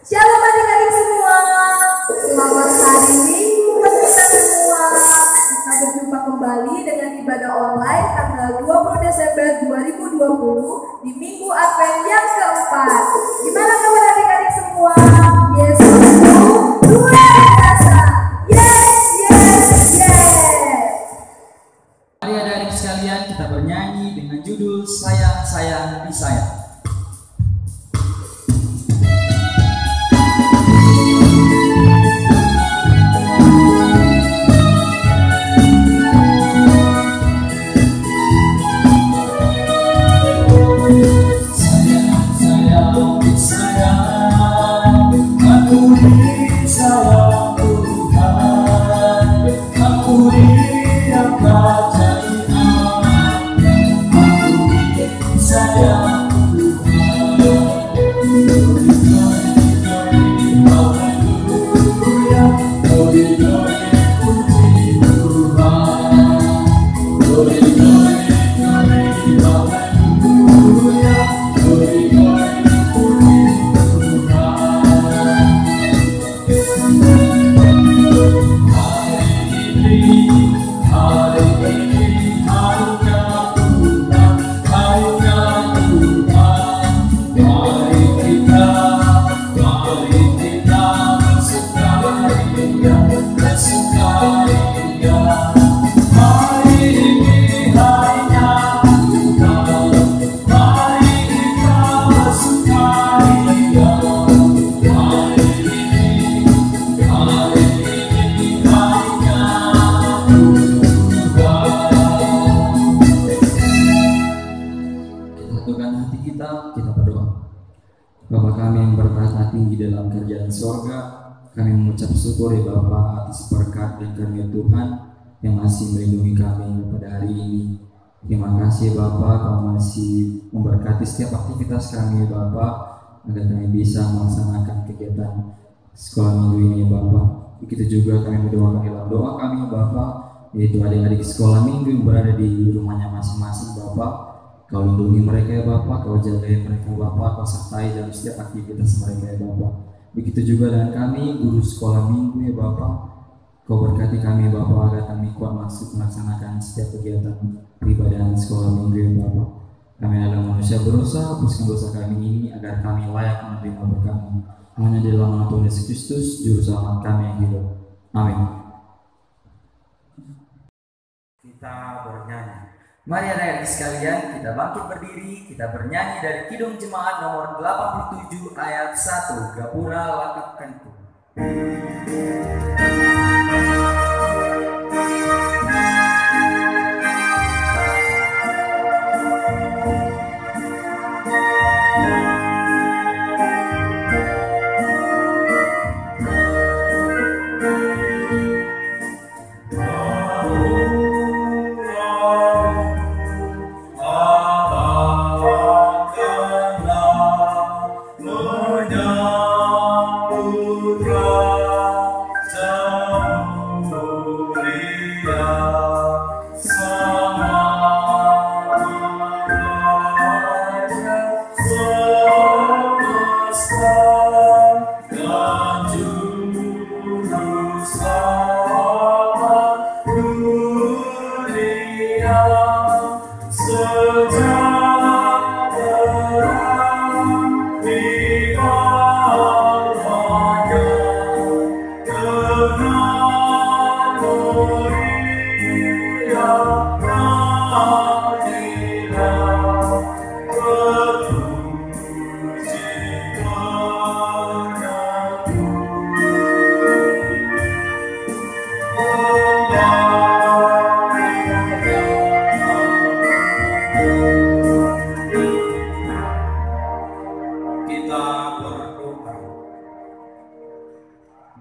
Shalom adik-adik semua. Selamat hari Minggu buat kita semua. Kita berjumpa kembali dengan ibadah online tanggal 20 Desember 2020 di Minggu Advent yang keempat. Gimana kabar adik-adik semua? Yesus luar biasa. Yes, yes, yes. Mari adik-adik sekalian kita bernyanyi dengan judul Sayang Sayang Disayang. Bapa kami yang bertahta tinggi dalam kerajaan sorga, kami mengucap syukur ya Bapa atas berkat dan karunia Tuhan yang masih melindungi kami pada hari ini. Terima kasih Bapa, Kau masih memberkati setiap aktivitas kami ya Bapa, agar kami bisa melaksanakan kegiatan sekolah minggu ini ya Bapa. Begitu juga kami mendoakan dalam doa kami ya Bapa, yaitu adik-adik sekolah minggu yang berada di rumahnya masing-masing Bapa. Kau lindungi mereka ya Bapa, Kau jagai mereka Bapa, Kau sertai dalam setiap aktivitas mereka ya Bapa. Begitu juga dengan kami, guru sekolah minggu ya Bapa. Kau berkati kami ya Bapa, agar kami kuat masuk melaksanakan setiap kegiatan peribadahan sekolah minggu ya Bapa. Kami adalah manusia berdosa, hapuskan dosa kami ini, agar kami layak menerima berkat-Mu. Hanya di dalam nama Tuhan Yesus Kristus, Juru Selamat kami yang hidup. Amin. Kita bernyanyi. Mari adik-adik sekalian, kita bangkit berdiri, kita bernyanyi dari Kidung Jemaat nomor 87 ayat 1, Gapura Lakukanku.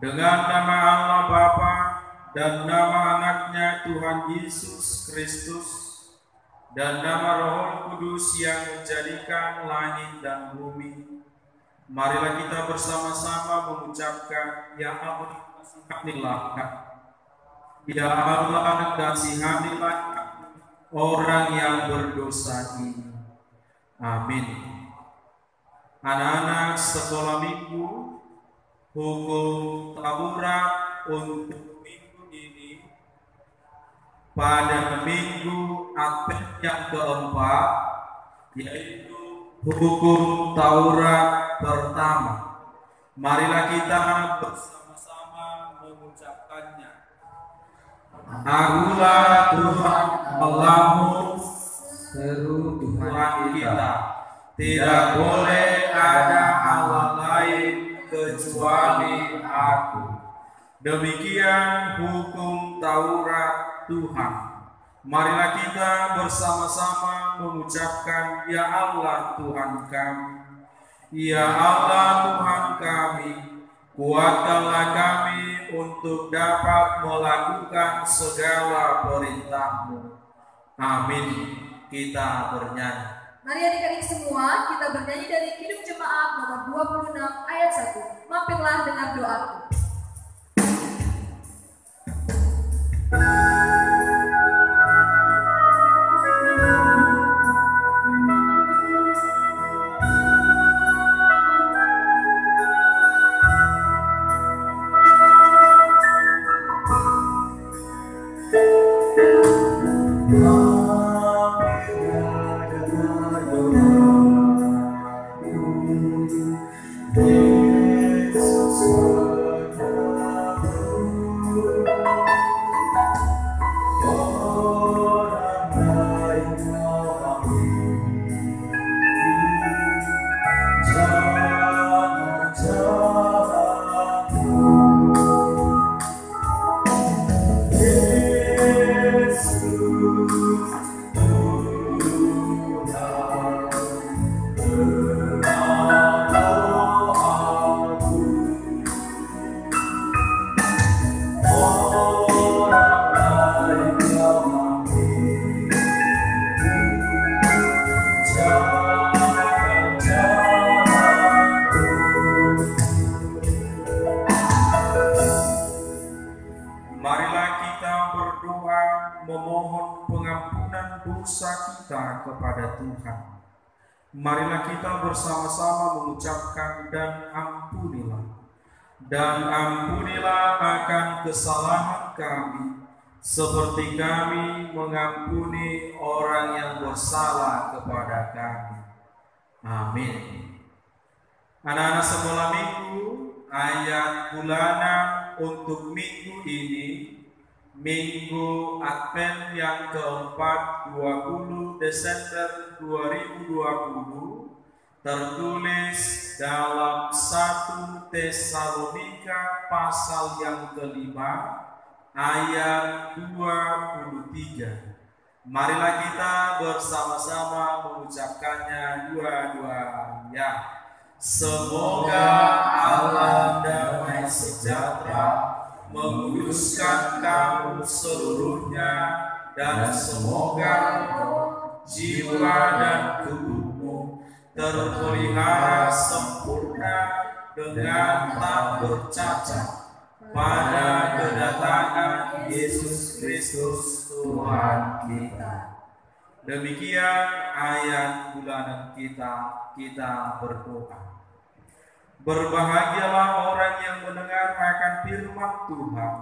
Dengan nama Allah Bapa dan nama anaknya Tuhan Yesus Kristus dan nama Roh Kudus yang menjadikan langit dan bumi, marilah kita bersama-sama mengucapkan Ya Allah kasihanilah, Ya Allah kasihanilah orang yang berdosa ini. Amin. Anak-anak sekolah minggu, Hukum Taurat untuk minggu ini pada minggu Advent yang keempat, yaitu hukum Taurat pertama. Marilah kita bersama-sama mengucapkannya. Akulah Tuhan Allahmu, seru Tuhan kita. Tidak boleh ada Allah lain kecuali Aku. Demikian hukum Taurat Tuhan. Marilah kita bersama-sama mengucapkan, Ya Allah Tuhan kami, Ya Allah Tuhan kami, kuatkanlah kami untuk dapat melakukan segala perintah-Mu. Amin. Kita bernyanyi. Mari adik-adik semua, kita bernyanyi dari Kidung Jemaat nomor 26 ayat 1. Mampirlah dengan doaku. Marilah kita bersama-sama mengucapkan dan ampunilah akan kesalahan kami, seperti kami mengampuni orang yang bersalah kepada kami. Amin. Anak-anak sekolah minggu, ayat bulanan untuk minggu ini, Minggu Advent yang keempat 20 Desember 2020, tertulis dalam 1 Tesalonika pasal yang kelima ayat 23. Marilah kita bersama-sama mengucapkannya dua-duanya. Semoga Allah damai sejahtera menguduskan kamu seluruhnya, dan semoga jiwa dan tubuhmu terpelihara sempurna dengan tak bercacat pada kedatangan Yesus Kristus Tuhan kita. Demikian ayat bulanan kita berdoa. Berbahagialah orang yang mendengar akan firman Tuhan,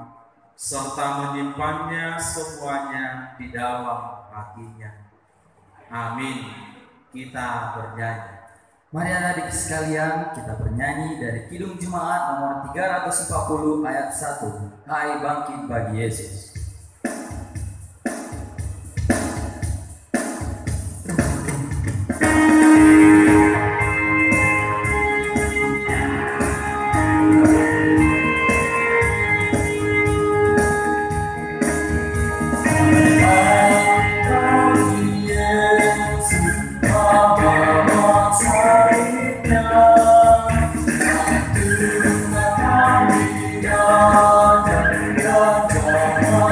serta menyimpannya semuanya di dalam hatinya. Amin. Kita bernyanyi. Mari adik-adik sekalian, kita bernyanyi dari Kidung Jemaat nomor 340 ayat 1. Hai bangkit bagi Yesus. Come on.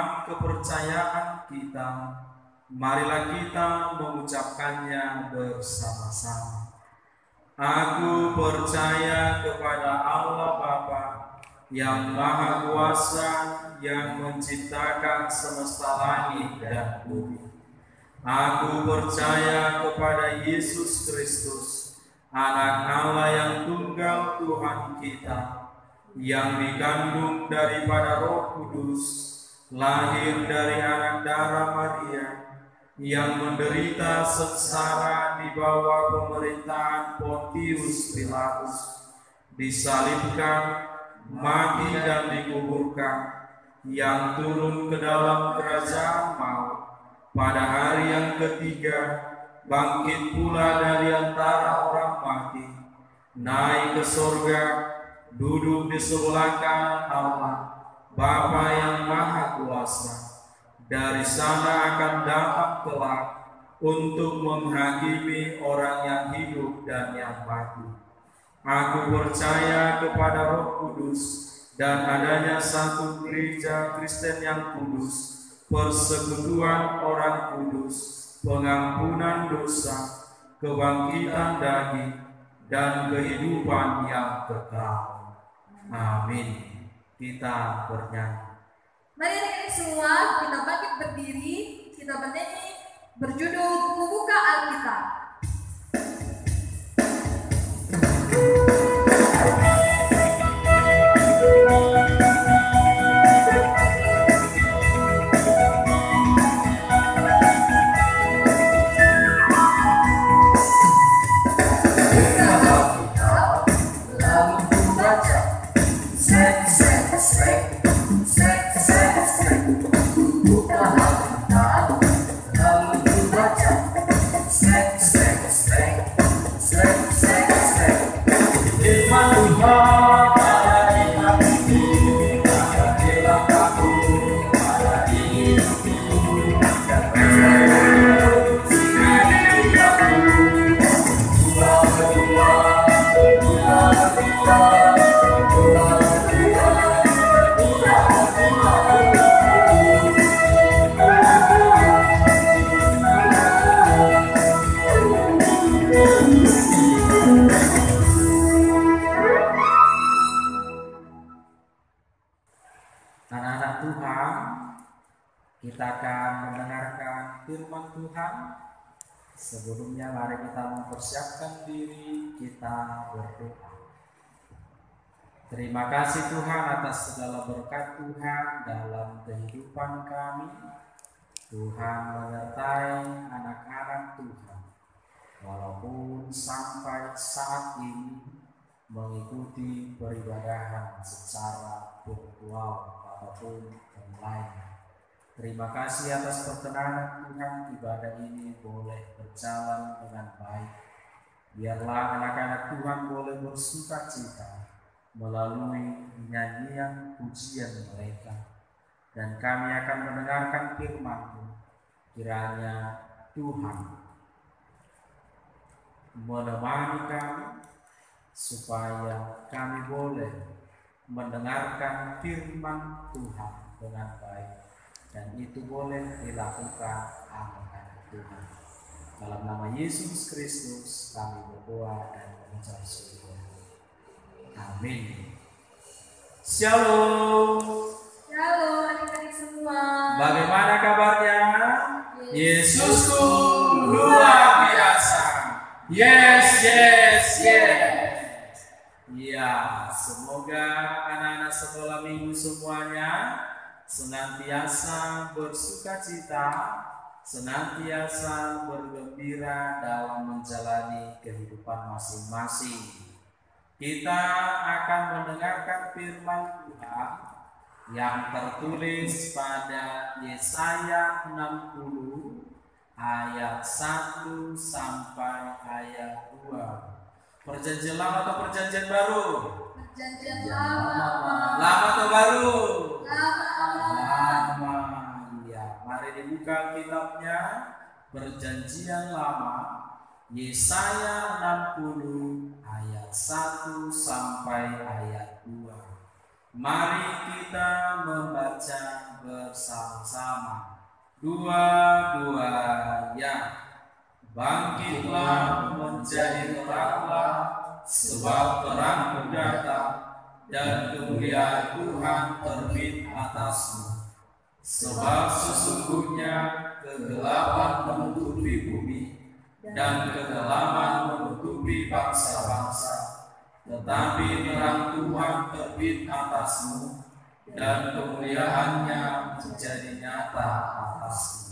firman kepercayaan kita, marilah kita mengucapkannya bersama-sama. Aku percaya kepada Allah Bapa yang Maha Kuasa, yang menciptakan semesta langit dan bumi. Aku percaya kepada Yesus Kristus, Anak Allah yang tunggal Tuhan kita, yang dikandung daripada Roh Kudus, lahir dari anak darah Maria, yang menderita sengsara di bawah pemerintahan Pontius Pilatus, disalibkan, mati dan dikuburkan, yang turun ke dalam kerajaan maut, pada hari yang ketiga bangkit pula dari antara orang mati, naik ke surga, duduk di sebelah kanan Allah, Bapa yang Maha Kuasa. Dari sana akan datang kelak untuk menghakimi orang yang hidup dan yang mati. Aku percaya kepada Roh Kudus dan adanya satu gereja Kristen yang kudus, persekutuan orang kudus, pengampunan dosa, kebangkitan daging, dan kehidupan yang kekal. Amin. Kita bernyanyi. Mari adik-adik semua kita bangkit berdiri, kita bernyanyi berjudul Kubuka Alkitab. Anak-anak Tuhan, kita akan mendengarkan firman Tuhan. Sebelumnya mari kita mempersiapkan diri, kita berdoa. Terima kasih Tuhan atas segala berkat Tuhan dalam kehidupan kami. Tuhan menyertai anak-anak Tuhan, walaupun sampai saat ini mengikuti peribadahan secara virtual ataupun online. Terima kasih atas perkenan Tuhan, ibadah ini boleh berjalan dengan baik. Biarlah anak-anak Tuhan boleh bersuka cita melalui nyanyian pujian mereka. Dan kami akan mendengarkan firman-Mu. Kiranya Tuhan menemani kami supaya kami boleh mendengarkan firman Tuhan dengan baik, dan itu boleh dilakukan anak-anak Tuhan. Dalam nama Yesus Kristus kami berdoa dan mengucap syukur. Amin. Shalom. Shalom adik-adik semua. Bagaimana kabarnya? Yesusku luar biasa. Yes, yes, yes. Ya, semoga anak-anak sekolah minggu semuanya senantiasa bersuka cita, senantiasa bergembira dalam menjalani kehidupan masing-masing. Kita akan mendengarkan firman Tuhan yang tertulis pada Yesaya 60 ayat 1 sampai ayat 2. Perjanjian lama atau perjanjian baru? Perjanjian lama. Lama atau baru? Lama. Ya, mari dibuka kitabnya Perjanjian Lama, Yesaya 60 ayat 1 sampai ayat 2. Mari kita membaca bersama-sama. Dua-duanya. Bangkitlah menjadi teranglah, sebab terang datang dan kemuliaan Tuhan terbit atasmu. Sebab sesungguhnya kegelapan menutupi bumi dan kegelapan menutupi bangsa-bangsa, tetapi terang Tuhan terbit atasmu dan kemuliaannya menjadi nyata atasmu.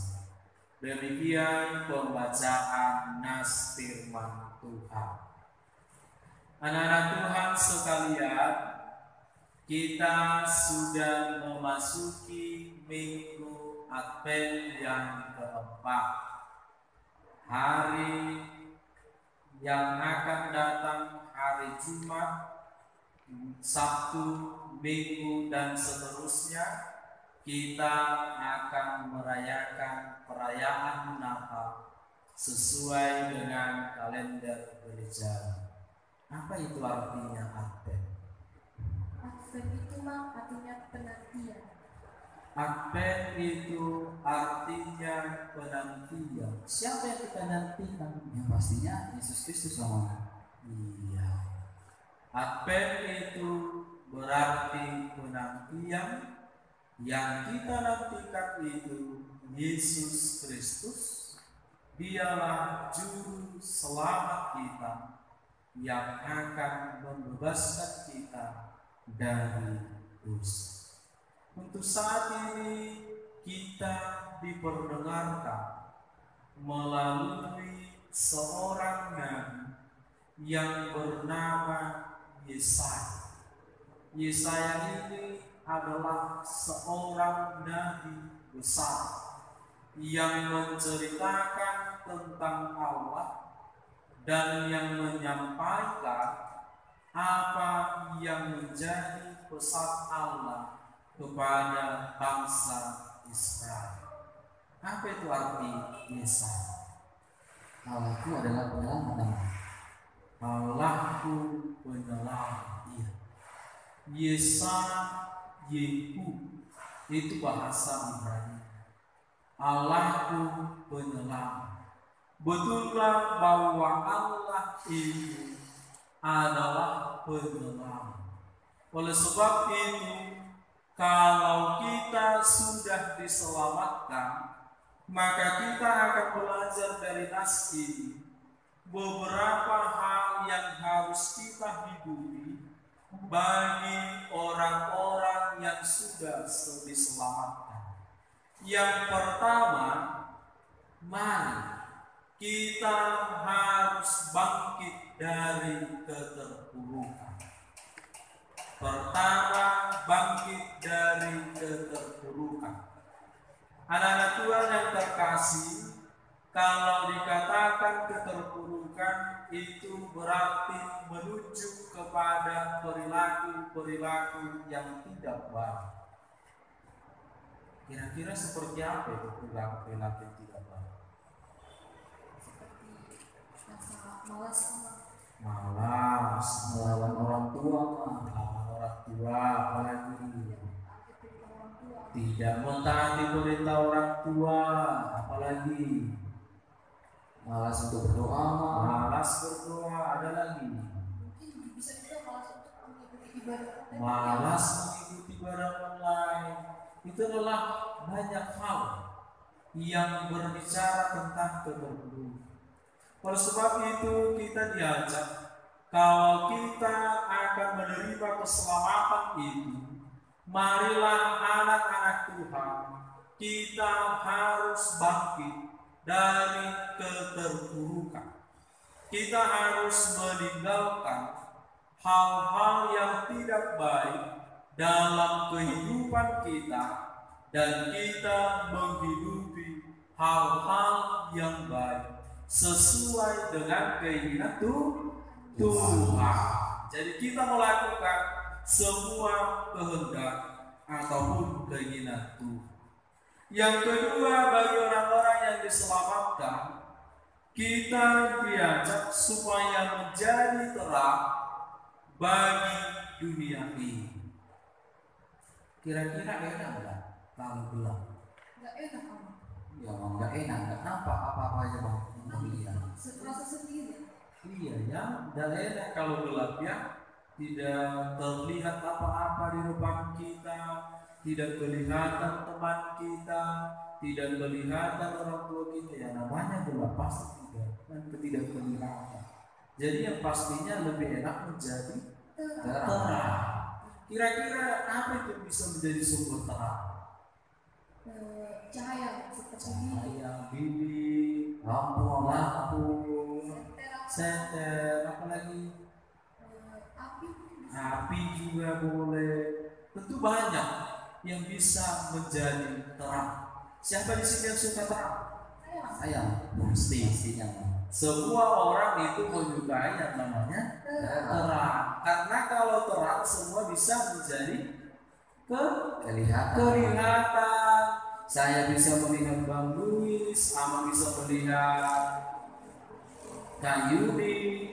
Demikian pembacaan nas firman Tuhan. Anak-anak Tuhan sekalian, kita sudah memasuki minggu Advent yang keempat. Hari yang akan datang, hari Jumat, Sabtu, Minggu, dan seterusnya, kita akan merayakan perayaan Natal sesuai dengan kalender gereja. Apa itu artinya Advent? Advent itu mah artinya penantian. Advent itu artinya penantian. Siapa yang kita nantikan? Ya pastinya Yesus Kristus sama. Iya. Advent itu berarti penantian. Yang kita nantikan itu Yesus Kristus. Dialah juru selamat kita yang akan membebaskan kita dari dosa. Untuk saat ini kita diperdengarkan melalui seorang nabi yang bernama Yesaya. Yesaya ini adalah seorang nabi besar yang menceritakan tentang Allah dan yang menyampaikan apa yang menjadi pesan Allah kepada bangsa Israel. Apa itu arti Yesaya? Allahku adalah penyelamat. Allahku penyelamat. Iya. Yehu itu bahasa Ibrani. Allahku penyelamat. Betullah bahwa Allah itu adalah penyelamat. Oleh sebab itu, kalau kita sudah diselamatkan, maka kita akan belajar dari nas ini beberapa hal yang harus kita hidupi bagi orang-orang yang sudah diselamatkan. Yang pertama, mari kita harus bangkit dari keterpurukan. Pertama, bangkit dari keterpurukan. Anak-anak Tuhan yang terkasih, kalau dikatakan keterpurukan itu berarti menuju kepada perilaku-perilaku yang tidak baik. Kira-kira seperti apa itu perilaku-perilaku yang tidak baik? Seperti malas Malas, melawan orang tua, Melawan orang tua, apalagi orang tua. tidak mentaati perintah orang tua, apalagi malas untuk berdoa, malas berdoa, ada lagi Mungkin bisa juga malas untuk mengikuti ibadah online. malas mengikuti ibadah online. Itu adalah banyak hal yang berbicara tentang keterpurukan. Oleh sebab itu kita diajak, kalau kita akan menerima keselamatan itu, marilah anak-anak Tuhan, kita harus bangkit dari keterpurukan. Kita harus meninggalkan hal-hal yang tidak baik dalam kehidupan kita, dan kita menghidupi hal-hal yang baik sesuai dengan keinginan Tuhan. Jadi kita melakukan semua kehendak ataupun keinginan Tuhan. Yang kedua, bagi orang-orang yang diselamatkan, kita diajak supaya menjadi terang bagi dunia ini. Kira-kira enak nggak kalau gelap? Nggak enak kamu. Ya nggak enak, nggak nampak apa-apa aja bang yang dilihat. Serasa sendiri. Iya ya, nggak enak kalau gelap ya. Tidak terlihat apa-apa di depan kita, tidak kelihatan teman kita, tidak kelihatan orang tua kita. Ya namanya gelap pasti tidak, kan tidak kelihatan. Jadi yang pastinya lebih enak menjadi terang. Kira-kira apa itu bisa menjadi sumber terang? Cahaya seperti Cahaya, bilik, lampu, senter, apa lagi? Api juga boleh. Tentu banyak yang bisa menjadi terang. Siapa di sini yang suka terang? Saya. Pastinya. Semua orang itu menyukai yang namanya terang. Karena kalau terang semua bisa menjadi kelihatan. Saya bisa melihat Bang Luis, Amang bisa melihat Kak Yudi,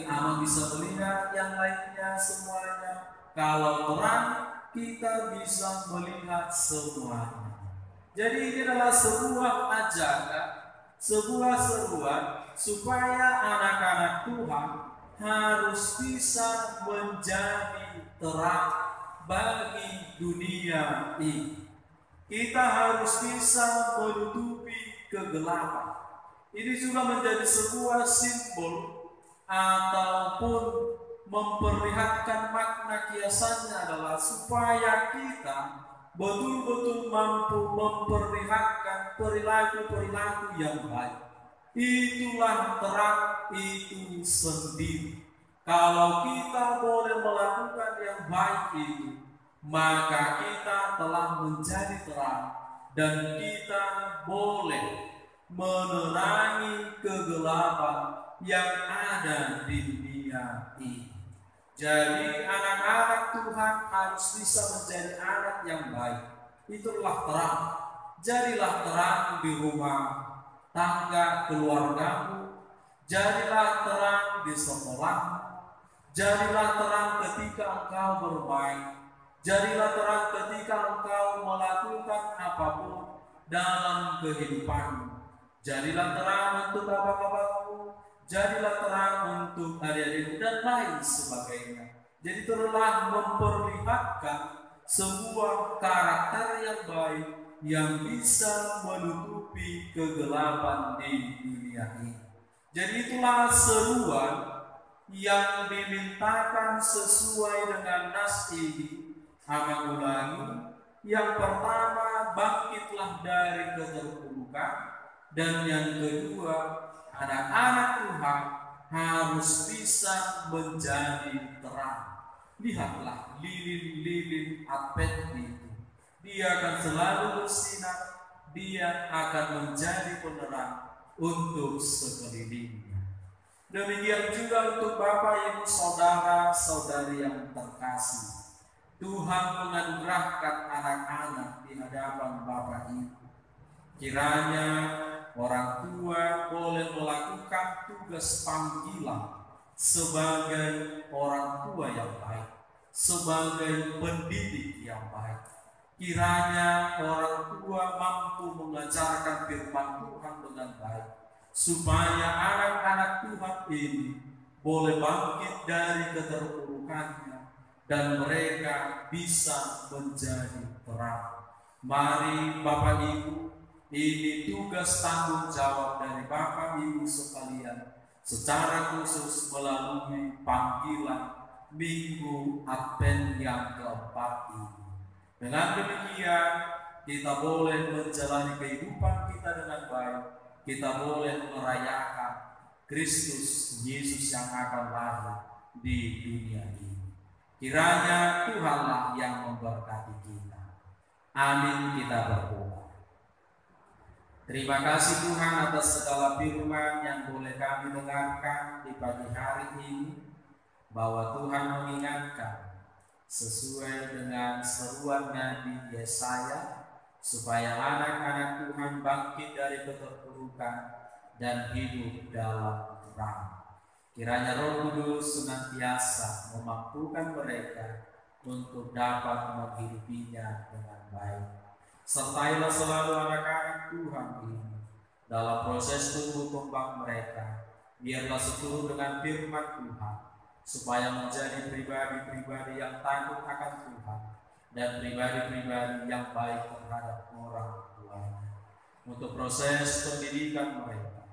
Amang bisa melihat yang lainnya semuanya. Kalau terang kita bisa melihat semuanya. Jadi ini adalah sebuah ajakan, sebuah seruan supaya anak-anak Tuhan harus bisa menjadi terang bagi dunia ini. Kita harus bisa menutupi kegelapan. Ini juga menjadi sebuah simbol ataupun memperlihatkan makna kiasannya adalah supaya kita betul-betul mampu memperlihatkan perilaku-perilaku yang baik. Itulah terang itu sendiri. Kalau kita boleh melakukan yang baik itu, maka kita telah menjadi terang dan kita boleh menerangi kegelapan yang ada di dunia ini. Jadi anak-anak Tuhan harus bisa menjadi anak yang baik. Itulah terang. Jadilah terang di rumah tangga keluargamu. Jadilah terang di sekolah. Jadilah terang ketika engkau bermain. Jadilah terang ketika engkau melakukan apapun dalam kehidupanmu. Jadilah terang untuk bapak-bapakmu. Jadilah terang untuk adik-adikmu dan lain sebagainya. Jadi telah memperlihatkan sebuah karakter yang baik yang bisa menutupi kegelapan di dunia ini. Jadi itulah seruan yang dimintakan sesuai dengan nas ini. Amang ulangi. Yang pertama, bangkitlah dari keterpurukan. Dan yang kedua, anak-anak Tuhan harus bisa menjadi terang. Lihatlah lilin-lilin Advent itu. Dia akan selalu bersinar. Dia akan menjadi penerang untuk sekelilingnya. Demikian juga untuk Bapak, Ibu, saudara-saudari yang terkasih. Tuhan menganugerahkan anak-anak di hadapan Bapak Ibu. Kiranya orang tua boleh melakukan tugas panggilan sebagai orang tua yang baik, sebagai pendidik yang baik. Kiranya orang tua mampu mengajarkan firman Tuhan dengan baik, supaya anak-anak Tuhan ini boleh bangkit dari keterpurukannya dan mereka bisa menjadi terang. Mari Bapak Ibu, ini tugas tanggung jawab dari Bapak Ibu sekalian, secara khusus melalui panggilan Minggu Advent yang keempat ini. Dengan demikian, kita boleh menjalani kehidupan kita dengan baik. Kita boleh merayakan Kristus Yesus yang akan lahir di dunia ini. Kiranya Tuhanlah yang memberkati kita. Amin. Kita berdoa. Terima kasih Tuhan atas segala firman yang boleh kami dengarkan di pagi hari ini, bahwa Tuhan mengingatkan sesuai dengan seruan Nabi Yesaya, supaya anak-anak Tuhan bangkit dari keterpurukan dan hidup dalam terang. Kiranya Roh Kudus senantiasa memampukan mereka untuk dapat menghidupinya dengan baik. Sertailah selalu anak-anak Tuhan ini dalam proses tumbuh kembang mereka. Biarlah seturut dengan firman Tuhan, supaya menjadi pribadi-pribadi yang takut akan Tuhan dan pribadi-pribadi yang baik terhadap orang tuanya. Untuk proses pendidikan mereka,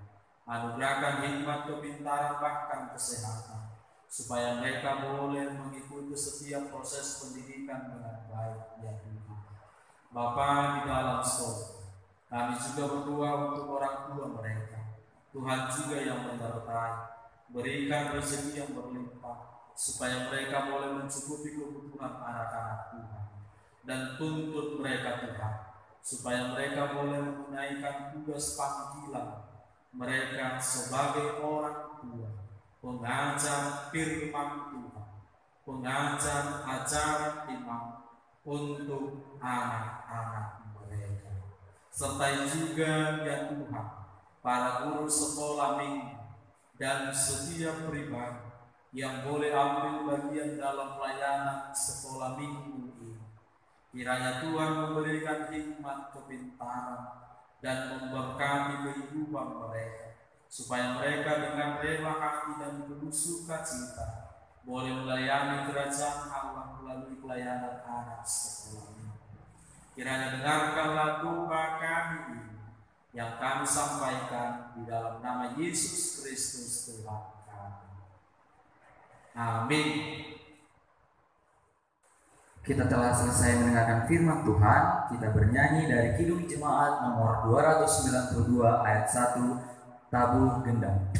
anugerahkan hikmat, kepintaran, bahkan kesehatan, supaya mereka boleh mengikuti setiap proses pendidikan dengan baik, ya Tuhan. Bapa di dalam surga, kami juga berdoa untuk orang tua mereka. Tuhan juga yang menyertai, berikan rezeki yang berlimpah, supaya mereka boleh mencukupi kebutuhan anak-anak Tuhan. Dan tuntut mereka Tuhan, supaya mereka boleh menunaikan tugas panggilan mereka sebagai orang tua, pengajar firman Tuhan, pengajar ajaran iman untuk anak-anak mereka. Sertai juga ya Tuhan para guru sekolah minggu dan setiap pribadi yang boleh ambil bagian dalam pelayanan sekolah minggu ini. Kiranya Tuhan memberikan hikmat, kepintaran, dan memberkati kehidupan mereka, supaya mereka dengan rela hati dan penuh sukacita boleh melayani kerajaan Allah melalui pelayanan anak sekolah ini. Kiranya dengarkanlah doa kami ini yang kami sampaikan di dalam nama Yesus Kristus Tuhan kami. Amin. Kita telah selesai mendengarkan firman Tuhan. Kita bernyanyi dari Kidung Jemaat nomor 292 ayat 1, Tabuh Gendang.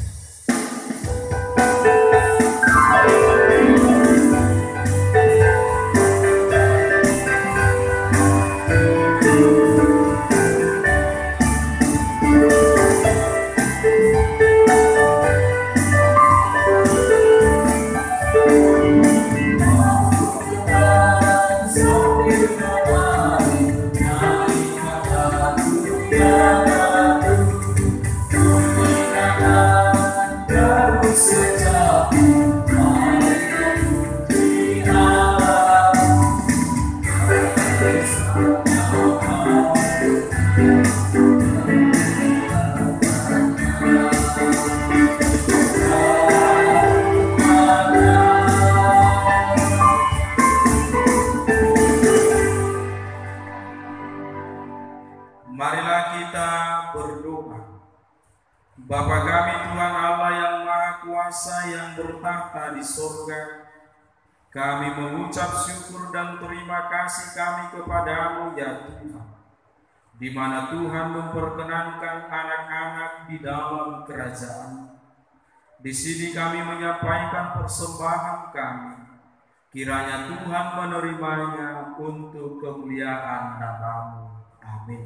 Marilah kita berdoa. Bapa kami Tuhan Allah yang Maha Kuasa yang bertahta di surga, kami mengucap syukur dan terima kasih kami kepadamu ya Tuhan, di mana Tuhan memperkenankan anak-anak di dalam kerajaan. Di sini kami menyampaikan persembahan kami, kiranya Tuhan menerimanya untuk kemuliaan nama-Mu. Amin.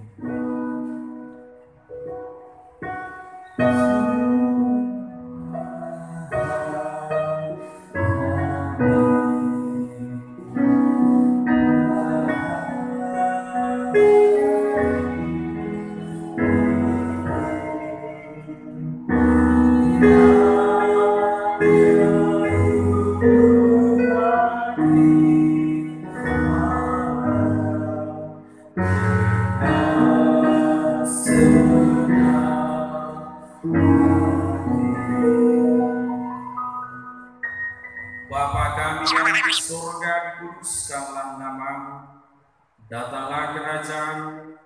Bapa kami yang di surga, dikuduskanlah nama-Mu, datanglah kerajaan-Mu,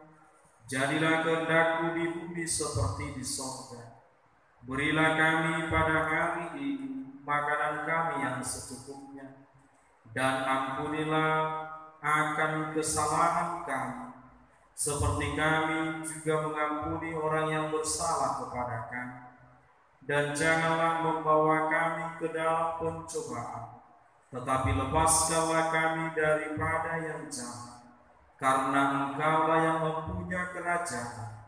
jadilah kehendak-Mu di bumi seperti di surga. Berilah kami pada hari ini makanan kami yang secukupnya, dan ampunilah akan kesalahan kami, seperti kami juga mengampuni orang yang bersalah kepada kami. Dan janganlah membawa kami ke dalam pencobaan, tetapi lepaskanlah kami daripada yang jahat, karena Engkau-lah yang mempunyai kerajaan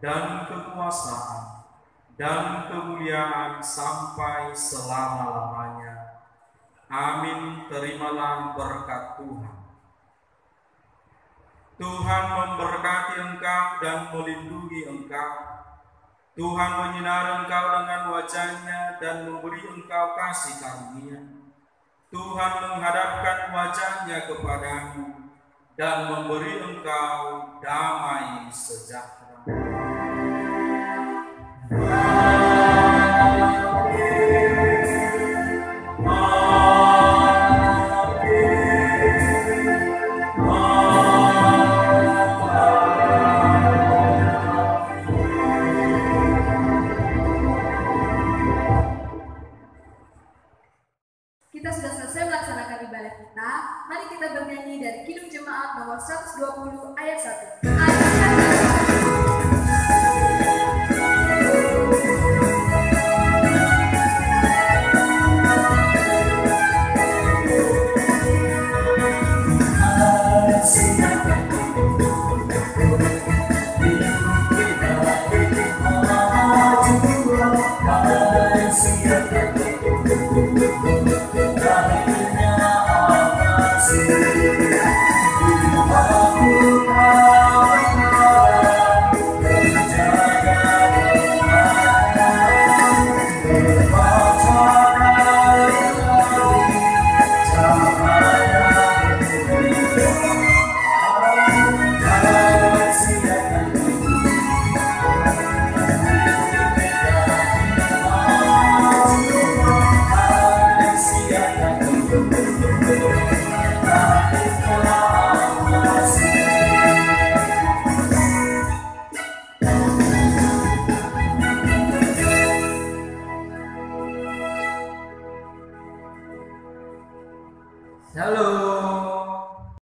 dan kekuasaan dan kemuliaan sampai selama-lamanya. Amin. Terimalah berkat Tuhan. Tuhan memberkati engkau dan melindungi engkau. Tuhan menyinari engkau dengan wajah-Nya dan memberi engkau kasih karunia. Tuhan menghadapkan wajah-Nya kasih-Nya kepadamu dan memberi engkau damai sejahtera. Kita sudah selesai melaksanakan ibadah kita. Mari kita bernyanyi dari Kidung Jemaat nomor 120 ayat 1. Kita